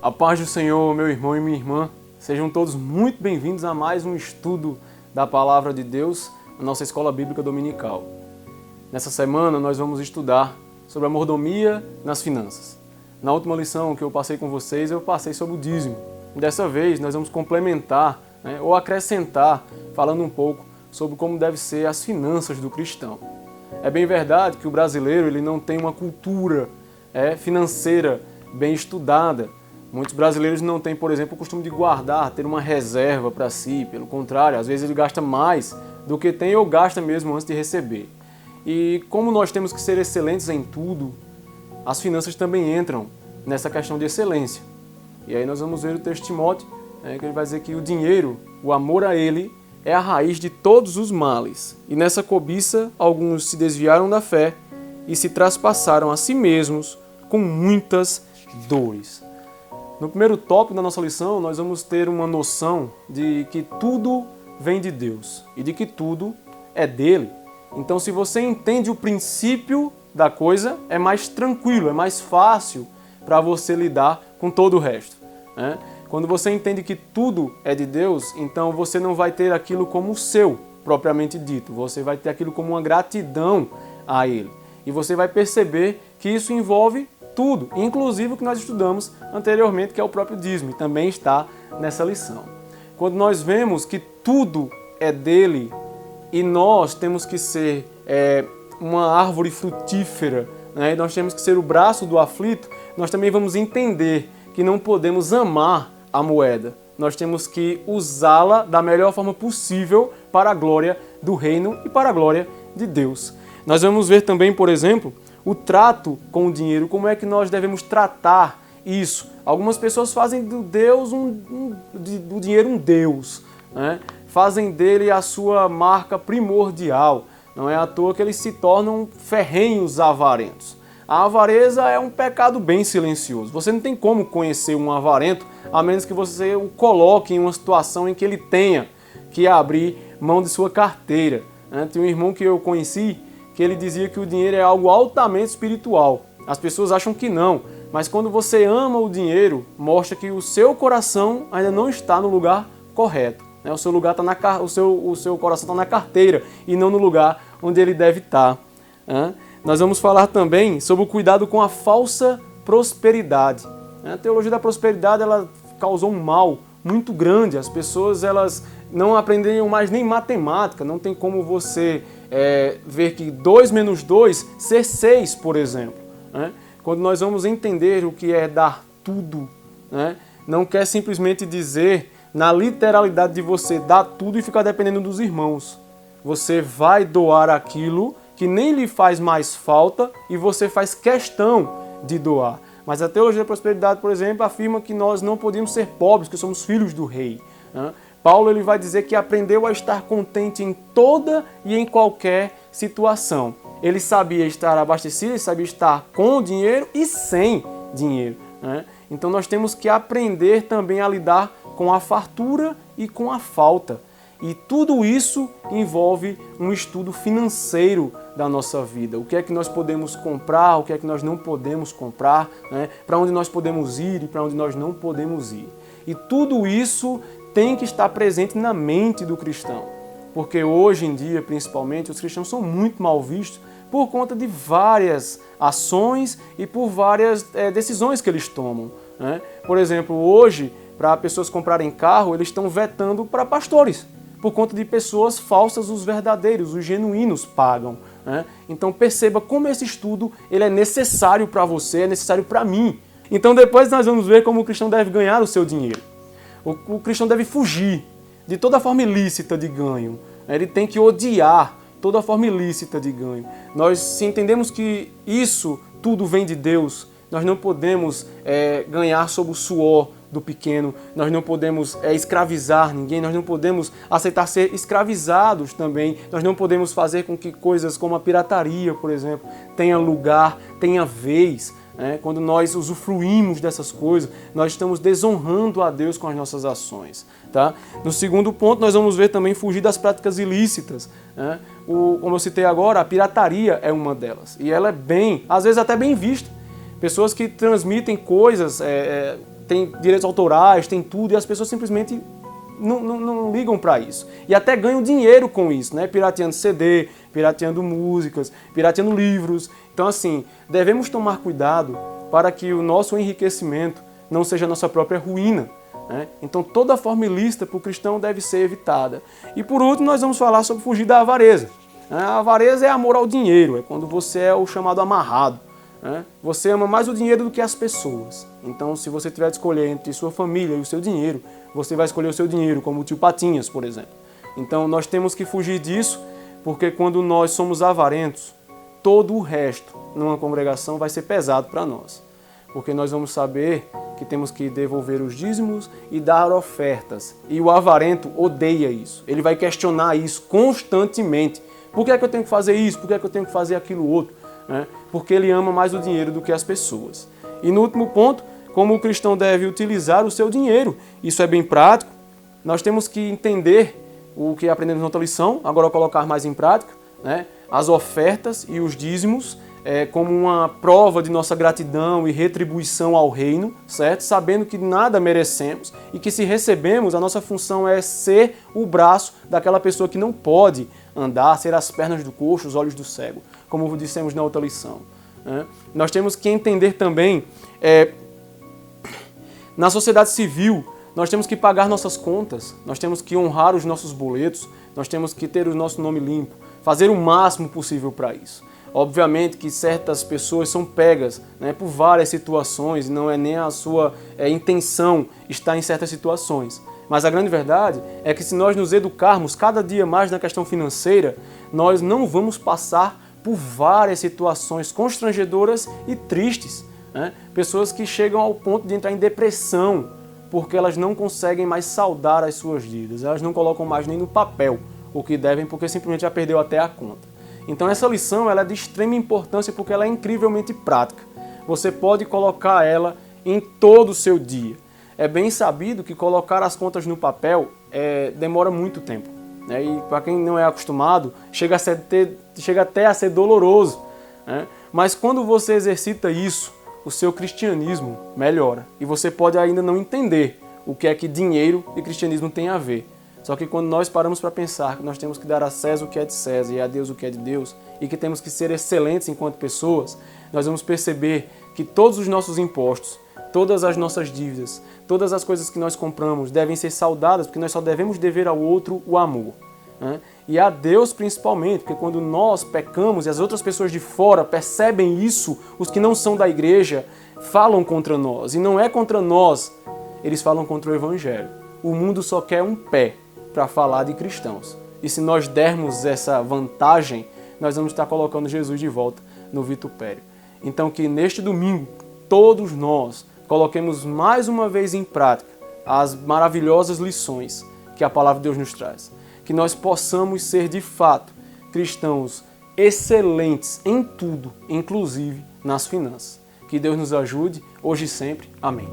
A paz do Senhor, meu irmão e minha irmã, sejam todos muito bem-vindos a mais um estudo da Palavra de Deus na nossa Escola Bíblica Dominical. Nessa semana nós vamos estudar sobre a mordomia nas finanças. Na última lição que eu passei com vocês, eu passei sobre o dízimo. Dessa vez nós vamos complementar, ou acrescentar, falando um pouco sobre como devem ser as finanças do cristão. É bem verdade que o brasileiro ele não tem uma cultura financeira bem estudada. Muitos brasileiros não têm, por exemplo, o costume de guardar, ter uma reserva para si. Pelo contrário, às vezes ele gasta mais do que tem ou gasta mesmo antes de receber. E como nós temos que ser excelentes em tudo, as finanças também entram nessa questão de excelência. E aí nós vamos ver o texto de Timóteo, que ele vai dizer que o dinheiro, o amor a ele, é a raiz de todos os males. E nessa cobiça, alguns se desviaram da fé e se traspassaram a si mesmos com muitas dores. No primeiro tópico da nossa lição, nós vamos ter uma noção de que tudo vem de Deus e de que tudo é dele. Então, se você entende o princípio da coisa, é mais tranquilo, é mais fácil para você lidar com todo o resto. Quando você entende que tudo é de Deus, então você não vai ter aquilo como seu, propriamente dito. Você vai ter aquilo como uma gratidão a Ele. E você vai perceber que isso envolve tudo, inclusive o que nós estudamos anteriormente, que é o próprio dízimo, e também está nessa lição. Quando nós vemos que tudo é dele e nós temos que ser uma árvore frutífera, e nós temos que ser o braço do aflito, nós também vamos entender que não podemos amar a moeda. Nós temos que usá-la da melhor forma possível para a glória do reino e para a glória de Deus. Nós vamos ver também, por exemplo, o trato com o dinheiro, como é que nós devemos tratar isso. Algumas pessoas fazem do dinheiro um Deus, fazem dele a sua marca primordial. Não é à toa que eles se tornam ferrenhos avarentos. A avareza é um pecado bem silencioso. Você não tem como conhecer um avarento a menos que você o coloque em uma situação em que ele tenha que abrir mão de sua carteira. Tem um irmão que eu conheci que ele dizia que o dinheiro é algo altamente espiritual. As pessoas acham que não, mas quando você ama o dinheiro, mostra que o seu coração ainda não está no lugar correto. O seu lugar tá o seu coração está na carteira e não no lugar onde ele deve estar. Nós vamos falar também sobre o cuidado com a falsa prosperidade. A teologia da prosperidade ela causou um mal muito grande. As pessoas elas não aprendiam mais nem matemática. Não tem como você ver que 2 menos 2 ser 6, por exemplo. Quando nós vamos entender o que é dar tudo, não quer simplesmente dizer na literalidade de você dar tudo e ficar dependendo dos irmãos. Você vai doar aquilo que nem lhe faz mais falta e você faz questão de doar. Mas a teologia da prosperidade, por exemplo, afirma que nós não podemos ser pobres, que somos filhos do rei. Paulo ele vai dizer que aprendeu a estar contente em toda e em qualquer situação. Ele sabia estar abastecido, ele sabia estar com dinheiro e sem dinheiro. Então nós temos que aprender também a lidar com a fartura e com a falta. E tudo isso envolve um estudo financeiro da nossa vida. O que é que nós podemos comprar, o que é que nós não podemos comprar, para onde nós podemos ir e para onde nós não podemos ir. E tudo isso tem que estar presente na mente do cristão. Porque hoje em dia, principalmente, os cristãos são muito mal vistos por conta de várias ações e por várias decisões que eles tomam. Por exemplo, hoje, para pessoas comprarem carro, eles estão vetando para pastores. Por conta de pessoas falsas, os verdadeiros, os genuínos pagam. Então perceba como esse estudo ele é necessário para você, é necessário para mim. Então depois nós vamos ver como o cristão deve ganhar o seu dinheiro. O cristão deve fugir de toda forma ilícita de ganho. Ele tem que odiar toda forma ilícita de ganho. Nós, se entendemos que isso tudo vem de Deus, nós não podemos ganhar sob o suor do pequeno, nós não podemos escravizar ninguém, nós não podemos aceitar ser escravizados também, nós não podemos fazer com que coisas como a pirataria, por exemplo, tenha lugar, tenha vez. Quando nós usufruímos dessas coisas, nós estamos desonrando a Deus com as nossas ações. Tá? No segundo ponto, nós vamos ver também fugir das práticas ilícitas. Como eu citei agora, a pirataria é uma delas. E ela é às vezes até bem vista. Pessoas que transmitem coisas tem direitos autorais, tem tudo, e as pessoas simplesmente não ligam para isso. E até ganham dinheiro com isso, né? Pirateando CD, pirateando músicas, pirateando livros. Então, assim, devemos tomar cuidado para que o nosso enriquecimento não seja a nossa própria ruína, né? Então, toda forma ilícita para o cristão deve ser evitada. E por último, nós vamos falar sobre fugir da avareza. A avareza é amor ao dinheiro, é quando você é o chamado amarrado. Você ama mais o dinheiro do que as pessoas. Então, se você tiver de escolher entre sua família e o seu dinheiro, você vai escolher o seu dinheiro, como o tio Patinhas, por exemplo. Então, nós temos que fugir disso, porque quando nós somos avarentos, todo o resto numa congregação vai ser pesado para nós. Porque nós vamos saber que temos que devolver os dízimos e dar ofertas. E o avarento odeia isso. Ele vai questionar isso constantemente. Por que é que eu tenho que fazer isso? Por que é que eu tenho que fazer aquilo outro? Porque ele ama mais o dinheiro do que as pessoas. E no último ponto, como o cristão deve utilizar o seu dinheiro. Isso é bem prático. Nós temos que entender o que aprendemos na outra lição, agora colocar mais em prática, as ofertas e os dízimos como uma prova de nossa gratidão e retribuição ao reino, certo? Sabendo que nada merecemos e que se recebemos, a nossa função é ser o braço daquela pessoa que não pode andar, ser as pernas do coxo, os olhos do cego, como dissemos na outra lição. Nós temos que entender também, na sociedade civil, nós temos que pagar nossas contas, nós temos que honrar os nossos boletos, nós temos que ter o nosso nome limpo, fazer o máximo possível para isso. Obviamente que certas pessoas são pegas por várias situações e não é nem a sua intenção estar em certas situações. Mas a grande verdade é que se nós nos educarmos cada dia mais na questão financeira, nós não vamos passar por várias situações constrangedoras e tristes. Pessoas que chegam ao ponto de entrar em depressão porque elas não conseguem mais saldar as suas dívidas. Elas não colocam mais nem no papel o que devem porque simplesmente já perdeu até a conta. Então essa lição ela é de extrema importância porque ela é incrivelmente prática. Você pode colocar ela em todo o seu dia. É bem sabido que colocar as contas no papel demora muito tempo. E para quem não é acostumado, chega até a ser doloroso. Mas quando você exercita isso, o seu cristianismo melhora. E você pode ainda não entender o que é que dinheiro e cristianismo têm a ver. Só que quando nós paramos para pensar que nós temos que dar a César o que é de César e a Deus o que é de Deus, e que temos que ser excelentes enquanto pessoas, nós vamos perceber que todos os nossos impostos, todas as nossas dívidas, todas as coisas que nós compramos devem ser saudadas, porque nós só devemos dever ao outro o amor. E a Deus principalmente, porque quando nós pecamos e as outras pessoas de fora percebem isso, os que não são da igreja falam contra nós. E não é contra nós, eles falam contra o Evangelho. O mundo só quer um pé para falar de cristãos. E se nós dermos essa vantagem, nós vamos estar colocando Jesus de volta no vitupério. Então que neste domingo, todos nós coloquemos mais uma vez em prática as maravilhosas lições que a palavra de Deus nos traz. Que nós possamos ser de fato cristãos excelentes em tudo, inclusive nas finanças. Que Deus nos ajude, hoje e sempre. Amém.